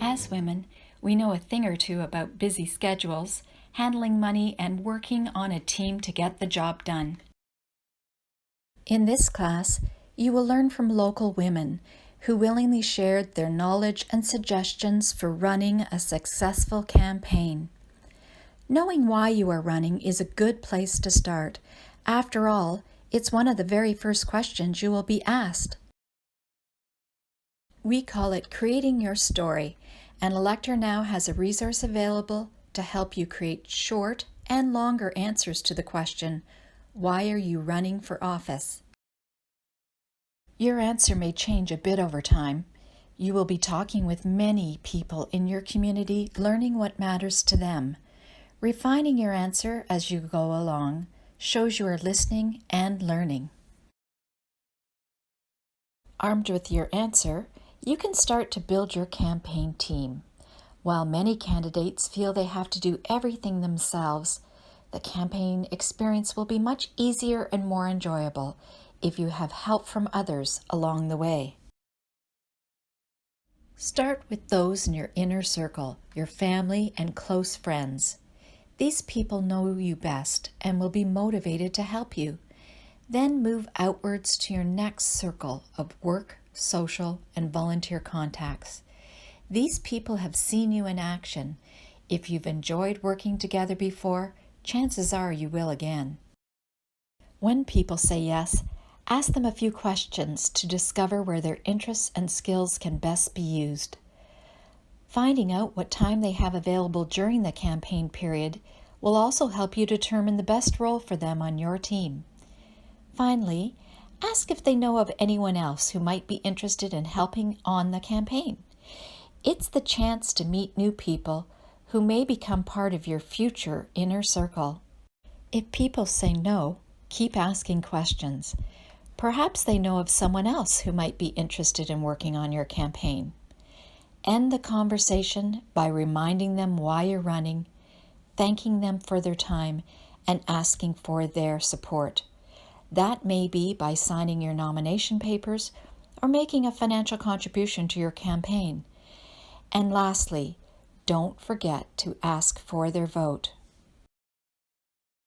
As women, we know a thing or two about busy schedules, handling money, and working on a team to get the job done. In this class, you will learn from local women who willingly shared their knowledge and suggestions for running a successful campaign. Knowing why you are running is a good place to start. After all, it's one of the very first questions you will be asked. We call it creating your story, and electHER now has a resource available to help you create short and longer answers to the question, why are you running for office? Your answer may change a bit over time. You will be talking with many people in your community, learning what matters to them. Refining your answer as you go along shows you are listening and learning. Armed with your answer, you can start to build your campaign team. While many candidates feel they have to do everything themselves, the campaign experience will be much easier and more enjoyable if you have help from others along the way. Start with those in your inner circle, your family and close friends. These people know you best and will be motivated to help you. Then move outwards to your next circle of work, social, and volunteer contacts. These people have seen you in action. If you've enjoyed working together before, chances are you will again. When people say yes, ask them a few questions to discover where their interests and skills can best be used. Finding out what time they have available during the campaign period will also help you determine the best role for them on your team. Finally, ask if they know of anyone else who might be interested in helping on the campaign. It's the chance to meet new people who may become part of your future inner circle. If people say no, keep asking questions. Perhaps they know of someone else who might be interested in working on your campaign. End the conversation by reminding them why you're running, thanking them for their time, and asking for their support. That may be by signing your nomination papers or making a financial contribution to your campaign. And lastly, don't forget to ask for their vote.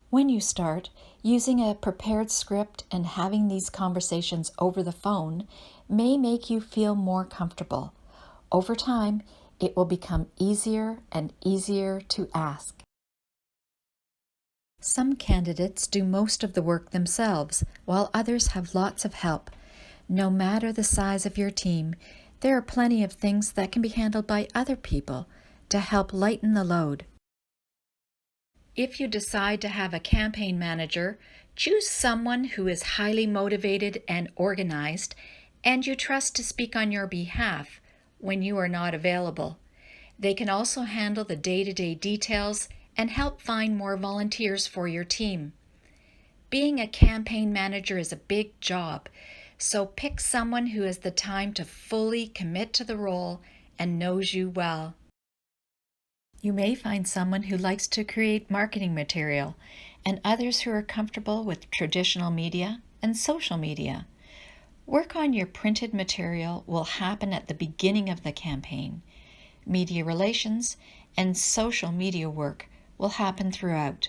When you start, using a prepared script and having these conversations over the phone may make you feel more comfortable. Over time, it will become easier and easier to ask. Some candidates do most of the work themselves, while others have lots of help. No matter the size of your team, there are plenty of things that can be handled by other people to help lighten the load. If you decide to have a campaign manager, choose someone who is highly motivated and organized, and you trust to speak on your behalf when you are not available. They can also handle the day-to-day details and help find more volunteers for your team. Being a campaign manager is a big job, so pick someone who has the time to fully commit to the role and knows you well. You may find someone who likes to create marketing material and others who are comfortable with traditional media and social media. Work on your printed material will happen at the beginning of the campaign. Media relations and social media work will happen throughout.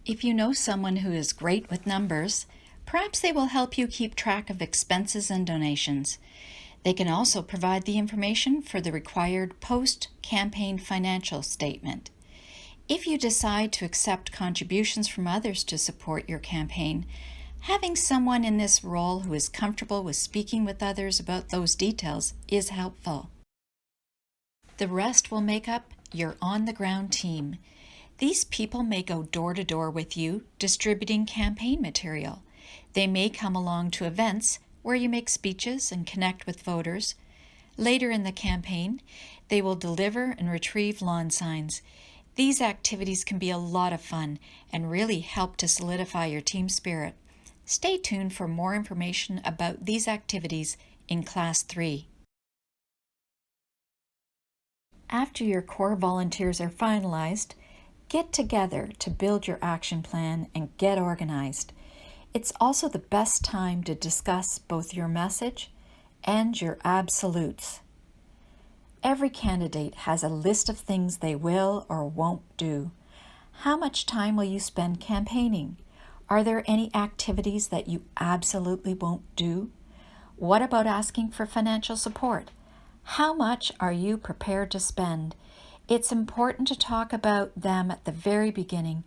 If you know someone who is great with numbers, perhaps they will help you keep track of expenses and donations. They can also provide the information for the required post-campaign financial statement. If you decide to accept contributions from others to support your campaign, having someone in this role who is comfortable with speaking with others about those details is helpful. The rest will make up your on-the-ground team. These people may go door-to-door with you, distributing campaign material. They may come along to events where you make speeches and connect with voters. Later in the campaign, they will deliver and retrieve lawn signs. These activities can be a lot of fun and really help to solidify your team spirit. Stay tuned for more information about these activities in Class 3. After your core volunteers are finalized, get together to build your action plan and get organized. It's also the best time to discuss both your message and your absolutes. Every candidate has a list of things they will or won't do. How much time will you spend campaigning? Are there any activities that you absolutely won't do? What about asking for financial support? How much are you prepared to spend? It's important to talk about them at the very beginning.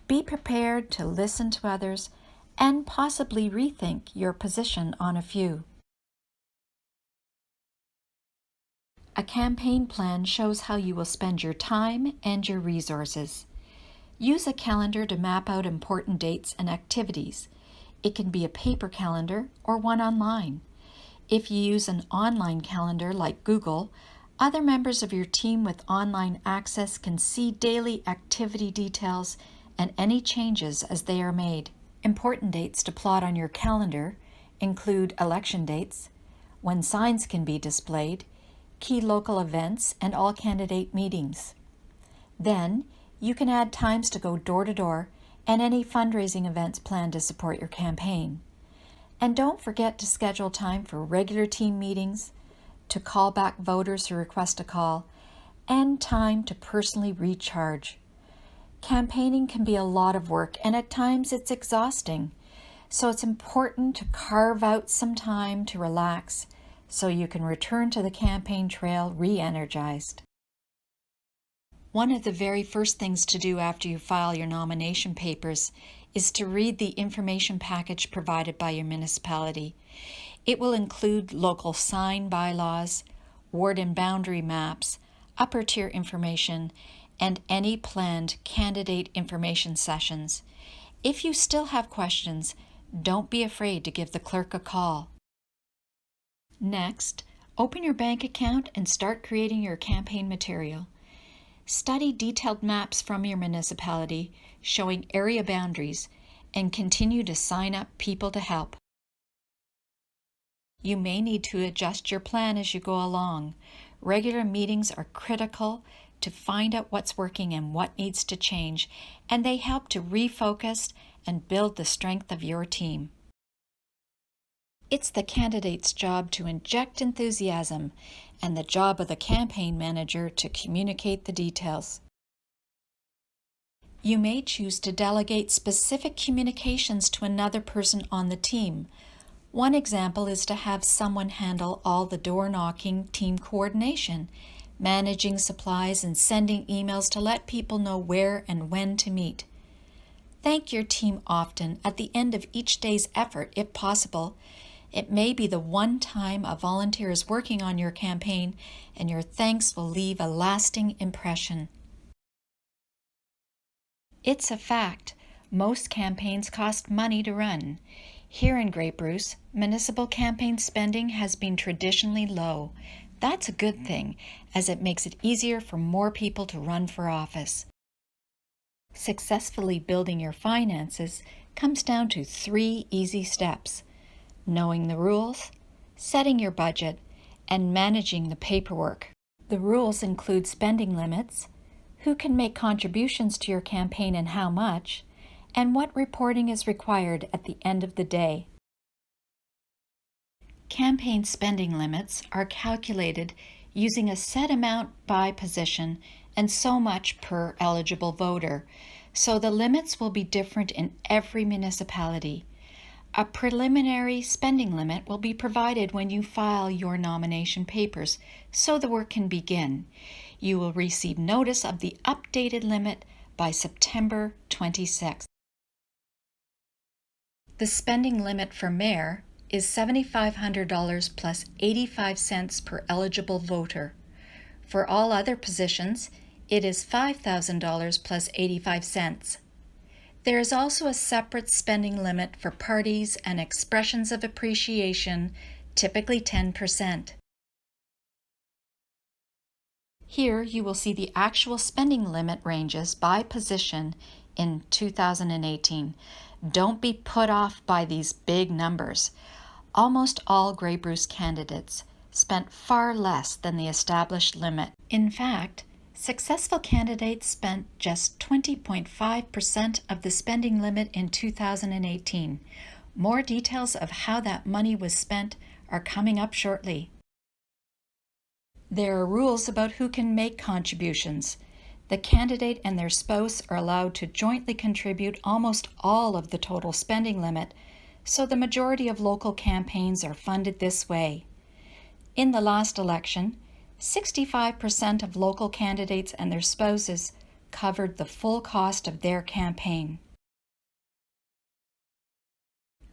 Be prepared to listen to others and possibly rethink your position on a few. A campaign plan shows how you will spend your time and your resources. Use a calendar to map out important dates and activities. It can be a paper calendar or one online. If you use an online calendar like Google, other members of your team with online access can see daily activity details and any changes as they are made. Important dates to plot on your calendar include election dates, when signs can be displayed, key local events, and all candidate meetings. Then, you can add times to go door to door and any fundraising events planned to support your campaign. And don't forget to schedule time for regular team meetings, to call back voters who request a call, and time to personally recharge. Campaigning can be a lot of work, and at times it's exhausting. So it's important to carve out some time to relax so you can return to the campaign trail re-energized. One of the very first things to do after you file your nomination papers is to read the information package provided by your municipality. It will include local sign bylaws, ward and boundary maps, upper tier information, and any planned candidate information sessions. If you still have questions, don't be afraid to give the clerk a call. Next, open your bank account and start creating your campaign material. Study detailed maps from your municipality showing area boundaries and continue to sign up people to help. You may need to adjust your plan as you go along. Regular meetings are critical to find out what's working and what needs to change, and they help to refocus and build the strength of your team. It's the candidate's job to inject enthusiasm and the job of the campaign manager to communicate the details. You may choose to delegate specific communications to another person on the team. One example is to have someone handle all the door-knocking team coordination, managing supplies, and sending emails to let people know where and when to meet. Thank your team often at the end of each day's effort, if possible. It may be the one time a volunteer is working on your campaign, and your thanks will leave a lasting impression. It's a fact. Most campaigns cost money to run. Here in Grey Bruce, municipal campaign spending has been traditionally low. That's a good thing, as it makes it easier for more people to run for office. Successfully building your finances comes down to 3 easy steps: knowing the rules, setting your budget, and managing the paperwork. The rules include spending limits, who can make contributions to your campaign and how much, and what reporting is required at the end of the day. Campaign spending limits are calculated using a set amount by position and so much per eligible voter, so the limits will be different in every municipality. A preliminary spending limit will be provided when you file your nomination papers, so the work can begin. You will receive notice of the updated limit by September 26th. The spending limit for mayor is $7,500 plus 85 cents per eligible voter. For all other positions, it is $5,000 plus 85 cents. There is also a separate spending limit for parties and expressions of appreciation, typically 10%. Here you will see the actual spending limit ranges by position in 2018. Don't be put off by these big numbers. Almost all Grey Bruce candidates spent far less than the established limit. In fact, successful candidates spent just 20.5% of the spending limit in 2018. More details of how that money was spent are coming up shortly. There are rules about who can make contributions. The candidate and their spouse are allowed to jointly contribute almost all of the total spending limit, so the majority of local campaigns are funded this way. In the last election, 65% of local candidates and their spouses covered the full cost of their campaign.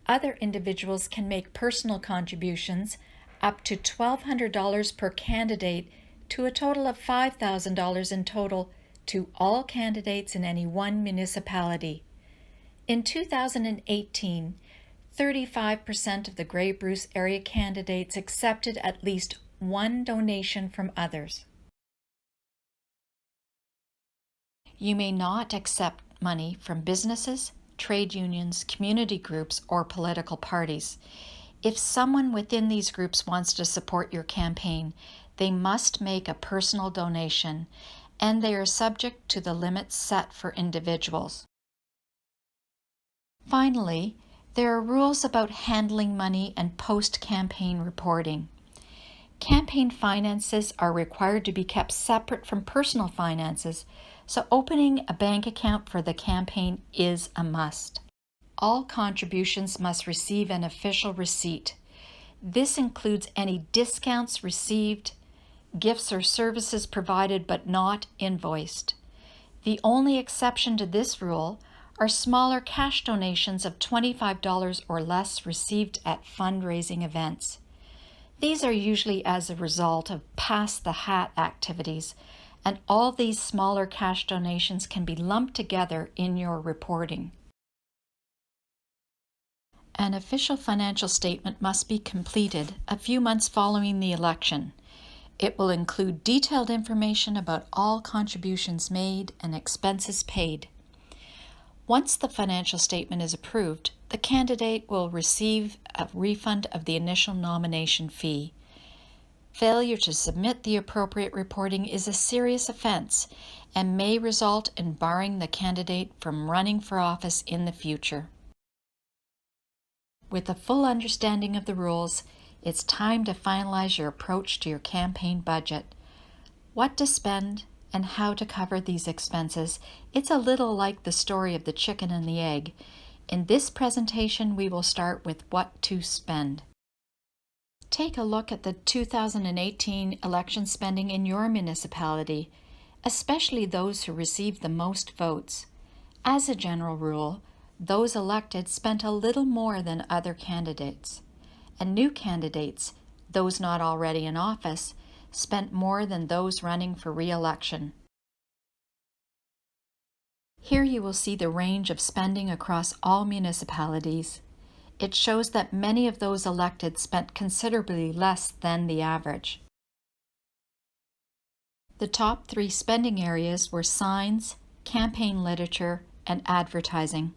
Other individuals can make personal contributions up to $1,200 per candidate to a total of $5,000 in total to all candidates in any one municipality. In 2018, 35% of the Grey Bruce area candidates accepted at least one donation from others. You may not accept money from businesses, trade unions, community groups, or political parties. If someone within these groups wants to support your campaign, they must make a personal donation, and they are subject to the limits set for individuals. Finally, there are rules about handling money and post-campaign reporting. Campaign finances are required to be kept separate from personal finances, so opening a bank account for the campaign is a must. All contributions must receive an official receipt. This includes any discounts received, gifts or services provided but not invoiced. The only exception to this rule are smaller cash donations of $25 or less received at fundraising events. These are usually as a result of pass-the-hat activities, and all these smaller cash donations can be lumped together in your reporting. An official financial statement must be completed a few months following the election. It will include detailed information about all contributions made and expenses paid. Once the financial statement is approved, the candidate will receive a refund of the initial nomination fee. Failure to submit the appropriate reporting is a serious offense and may result in barring the candidate from running for office in the future. With a full understanding of the rules, it's time to finalize your approach to your campaign budget. What to spend and how to cover these expenses, it's a little like the story of the chicken and the egg. In this presentation, we will start with what to spend. Take a look at the 2018 election spending in your municipality, especially those who received the most votes. As a general rule, those elected spent a little more than other candidates, and new candidates, those not already in office, spent more than those running for re-election. Here you will see the range of spending across all municipalities. It shows that many of those elected spent considerably less than the average. The top 3 spending areas were signs, campaign literature, and advertising.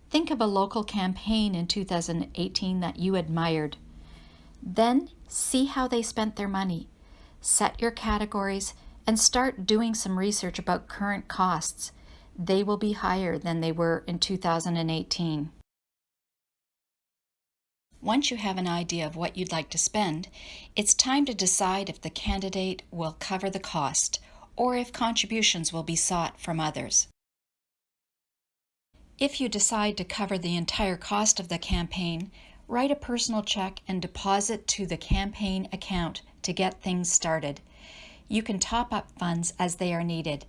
Think of a local campaign in 2018 that you admired. Then see how they spent their money. Set your categories and start doing some research about current costs. They will be higher than they were in 2018. Once you have an idea of what you'd like to spend, it's time to decide if the candidate will cover the cost or if contributions will be sought from others. If you decide to cover the entire cost of the campaign, write a personal check and deposit to the campaign account to get things started. You can top up funds as they are needed,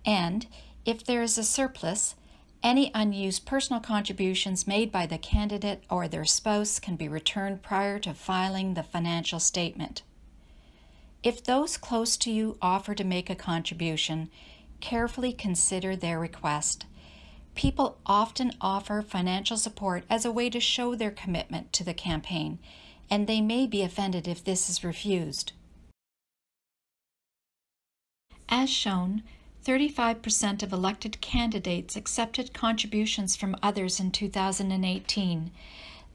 and if there is a surplus, any unused personal contributions made by the candidate or their spouse can be returned prior to filing the financial statement. If those close to you offer to make a contribution, carefully consider their request. People often offer financial support as a way to show their commitment to the campaign, and they may be offended if this is refused. As shown, 35% of elected candidates accepted contributions from others in 2018.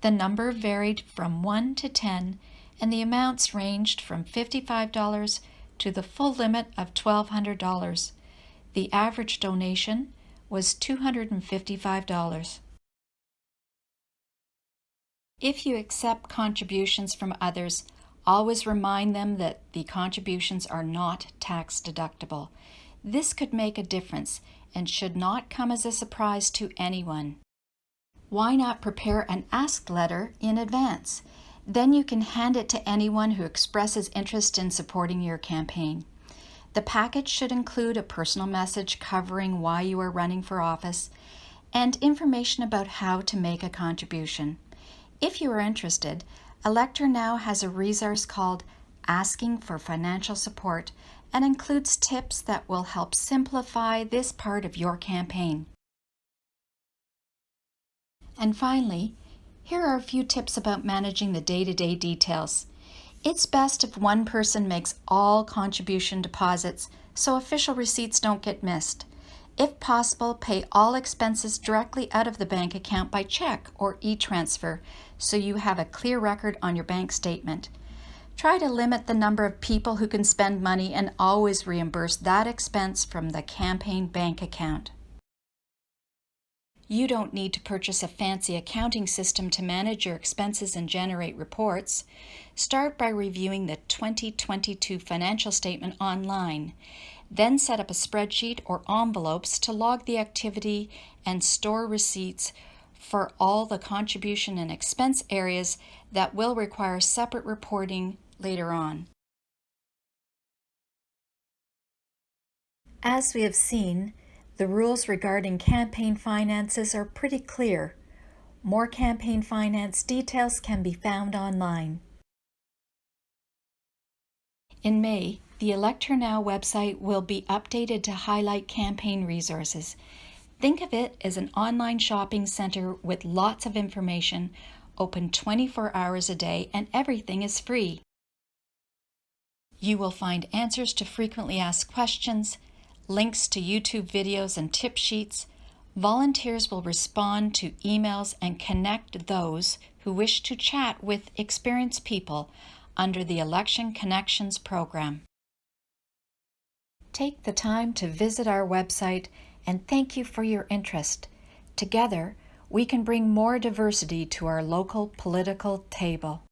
The number varied from 1 to 10, and the amounts ranged from $55 to the full limit of $1,200. The average donation was $255. If you accept contributions from others, Always remind them that the contributions are not tax deductible. This could make a difference and should not come as a surprise to anyone. Why not prepare an ask letter in advance? Then you can hand it to anyone who expresses interest in supporting your campaign. The package should include a personal message covering why you are running for office and information about how to make a contribution. If you are interested, electHER now has a resource called Asking for Financial Support and includes tips that will help simplify this part of your campaign. And finally, here are a few tips about managing the day-to-day details. It's best if one person makes all contribution deposits so official receipts don't get missed. If possible, pay all expenses directly out of the bank account by check or e-transfer so you have a clear record on your bank statement. Try to limit the number of people who can spend money and always reimburse that expense from the campaign bank account. You don't need to purchase a fancy accounting system to manage your expenses and generate reports. Start by reviewing the 2022 financial statement online. Then set up a spreadsheet or envelopes to log the activity and store receipts for all the contribution and expense areas that will require separate reporting later on. As we have seen, the rules regarding campaign finances are pretty clear. More campaign finance details can be found online. In May, the electHER Now website will be updated to highlight campaign resources. Think of it as an online shopping center with lots of information, open 24 hours a day, and everything is free. You will find answers to frequently asked questions, links to YouTube videos and tip sheets. Volunteers will respond to emails and connect those who wish to chat with experienced people under the Election Connections program. Take the time to visit our website and thank you for your interest. Together, we can bring more diversity to our local political table.